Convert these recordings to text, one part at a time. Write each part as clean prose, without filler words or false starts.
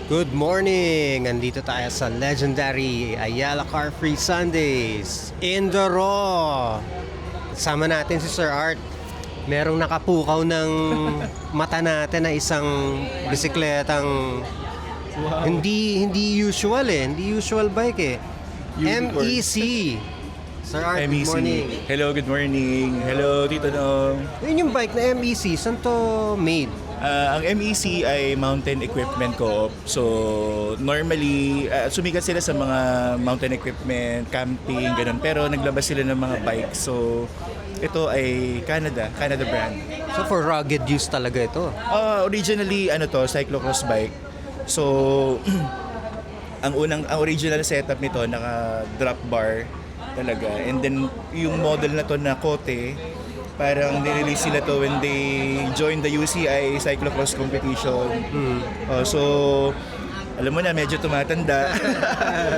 Good morning! Andito tayo sa legendary Ayala Car Free Sundays in the Raw. Sama natin si Sir Art. Merong nakapukaw ng mata natin na isang bisikletang hindi usual hindi usual bike Unicorn. MEC. Sir Art, MEC. good morning. Hello, good morning. Hello, Tito Nong. Yun yung bike na MEC, saan to made? Ang MEC ay Mountain Equipment Co-op. So, normally, sumikat sila sa mga mountain equipment, camping, ganun. Pero naglabas sila ng mga bikes. So, ito ay Canada brand. So for rugged use talaga ito. Originally, cyclocross bike. So, ang original setup nito, naka-drop bar talaga. And then, yung model na to na Kote, parang nirelease sila to when they joined the UCI cyclocross competition. So, alam mo na, medyo tumatanda.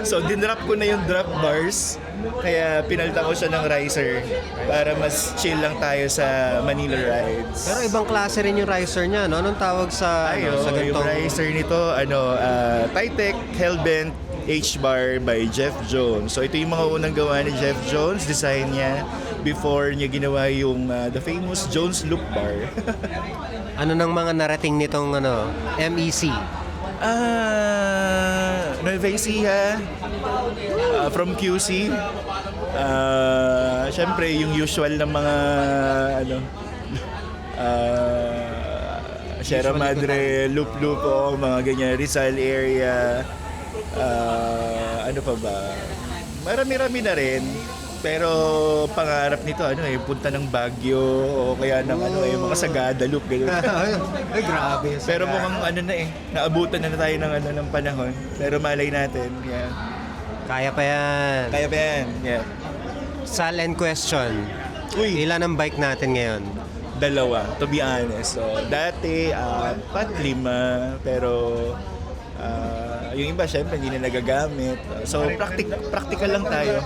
So, dinrap ko na yung drop bars. Kaya pinalitan ko siya ng riser para mas chill lang tayo sa Manila rides. Pero ibang klase rin yung riser niya, no? Anong tawag sa sa Yung ganitong riser nito, Titec Hellbent H-Bar by Jeff Jones. So ito yung mga unang gawa ni Jeff Jones, design niya before niya ginawa yung the famous Jones Loop Bar. ano nang mga narating nitong MEC? Nueva Ecija, from QC. Siyempre yung usual ng mga Sierra Madre, Loop, mga ganyan, Rizal area. Ano pa ba? Marami-rami na rin. Pero pangarap nito punta ng Baguio o kaya ng mga sa Guadalupe ganun. Ay, grabe. Pero mukhang naabutan na tayo ng panahon. Pero malay natin. Yeah. Kaya pa yan. Kaya ba yan? Yeah. Silent question. Uy, Ilan ang bike natin ngayon? dalawa, to be honest. So, dati, 4, 5, pero yung iba, syempre, hindi na nagagamit. So, practical lang tayo.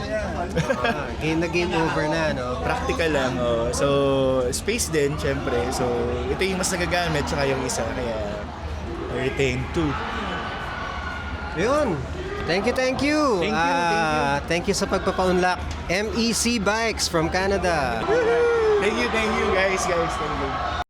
Game over na, no? Practical lang. So, space din, syempre. So, ito yung mas nagagamit, tsaka yung isa. Kaya, I retain 2. Yun. Thank you. Thank you. Thank you sa pagpapaunlak. MEC Bikes from Canada. Thank you, guys. Thank you.